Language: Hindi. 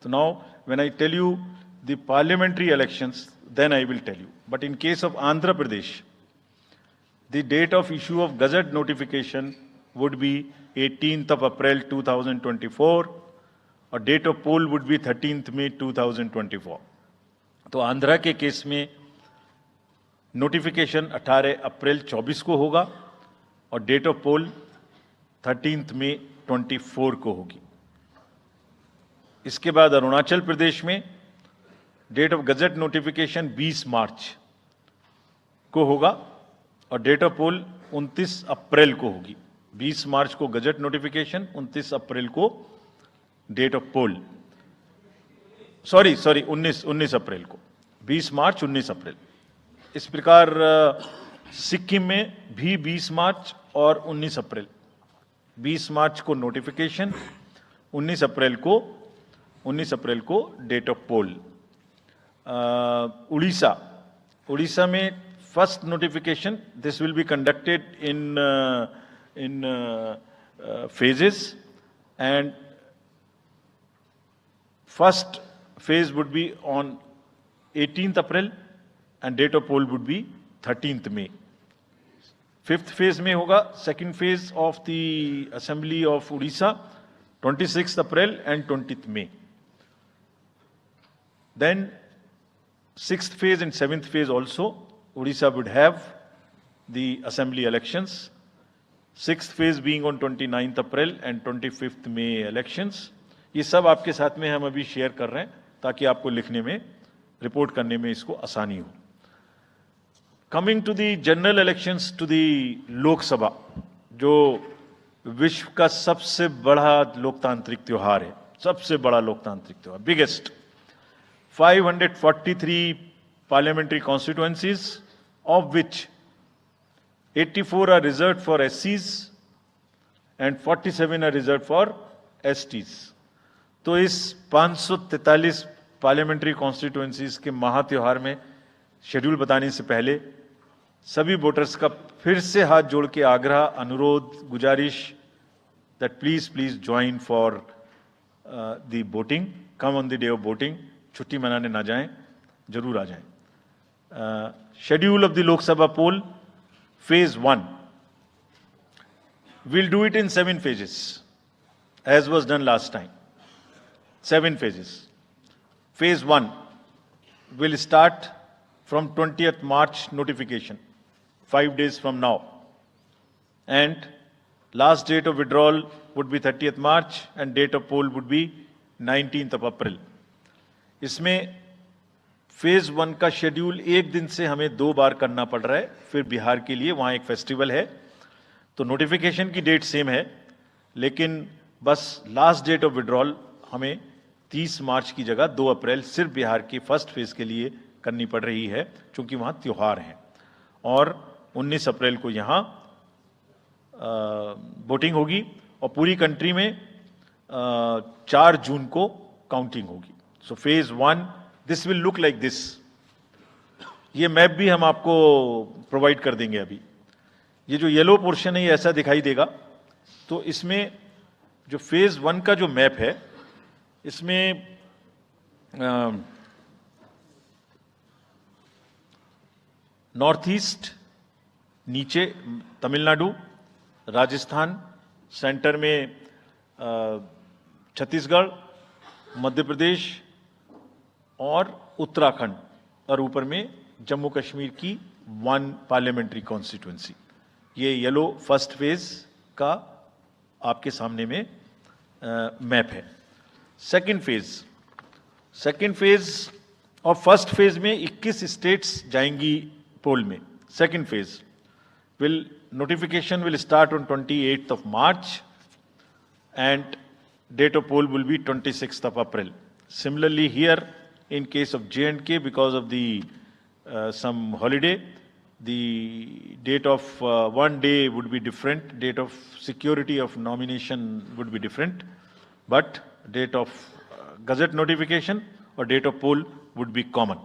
So now, when I tell you the parliamentary elections, then I will tell you. But in case of Andhra Pradesh, the date of issue of Gazette notification would be 18th of April 2024, और date of poll would be 13th May 2024. तो आंध्रा के केस में नोटिफिकेशन 18 अप्रैल 24 को होगा और date of pole 13th May 24 को होगी. इसके बाद अरुणाचल प्रदेश में डेट ऑफ गजट नोटिफिकेशन 20 मार्च को होगा और डेट ऑफ पोल 29 अप्रैल को होगी. 20 मार्च को गजट नोटिफिकेशन, 29 अप्रैल को डेट ऑफ पोल. सॉरी 19 अप्रैल को. 20 मार्च 19 अप्रैल. इस प्रकार सिक्किम में भी 20 मार्च और 19 अप्रैल. 20 मार्च को नोटिफिकेशन, 19 अप्रैल को डेट ऑफ पोल. उड़ीसा में first notification, this will be conducted in phases, and first phase would be on 18th April and date of poll would be 13th May. Fifth phase में होगा second phase of the Assembly of Odisha, 26th April and 20th May. Then sixth phase and seventh phase also, Odisha would have the Assembly elections. Sixth phase being on 29th April and 25th May elections. ये सब आपके साथ में हम अभी शेयर कर रहे हैं ताकि आपको लिखने में, रिपोर्ट करने में इसको आसानी हो. Coming to the general elections to the Lok Sabha, जो विश्व का सबसे बड़ा लोकतांत्रिक त्योहार है, सबसे बड़ा लोकतांत्रिक त्योहार, biggest. 543 parliamentary constituencies, of which 84 are reserved for SCs and 47 are reserved for STs. तो इस 543 पार्लियामेंट्री कॉन्स्टिट्यूएंसीज के महात्योहार में शेड्यूल बताने से पहले सभी वोटर्स का फिर से हाथ जोड़ के आग्रह, अनुरोध, गुजारिश that please join for the voting, come on the day of voting. छुट्टी मनाने ना जाएं, जरूर आ जाएं. Schedule of the Lok Sabha poll, phase 1, we'll do it in 7 phases as was done last time. 7 phases. Phase 1 will start from 20th March notification, 5 days from now, and last date of withdrawal would be 30th March and date of poll would be 19th of April. इसमें फेज 1 का शेड्यूल एक दिन से हमें 2 बार करना पड़ रहा है. फिर बिहार के लिए वहां एक फेस्टिवल है, तो नोटिफिकेशन की डेट सेम है, लेकिन बस लास्ट डेट ऑफ विड्रॉल हमें 30 मार्च की जगह 2 अप्रैल सिर्फ बिहार की फर्स्ट फेज के लिए करनी पड़ रही है, क्योंकि वहां त्योहार है. और 19 अप्रैल को यहां वोटिंग होगी और पूरी कंट्री में 4 जून को काउंटिंग होगी. So phase 1, this will look like this. ये मैप भी हम आपको प्रोवाइड कर देंगे. अभी ये जो येलो पोर्शन है ये ऐसा दिखाई देगा. तो इसमें जो फेज 1 का जो मैप है, इसमें नॉर्थ ईस्ट, नीचे तमिलनाडु, राजस्थान, सेंटर में छत्तीसगढ़, मध्य प्रदेश और उत्तराखंड, और ऊपर में जम्मू कश्मीर की 1 पार्लियामेंट्री कॉन्स्टिट्यूएंसी. ये येलो फर्स्ट फेज का आपके सामने में मैप है. सेकंड फेज और फर्स्ट फेज में 21 स्टेट्स जाएंगी पोल में. Second phase notification will start on 28th of March and date of poll will be 26th of April. Similarly here, in case of J&K, because of the some holiday, the date of one day would be different, date of security of nomination would be different, but date of gazette notification or date of poll would be common.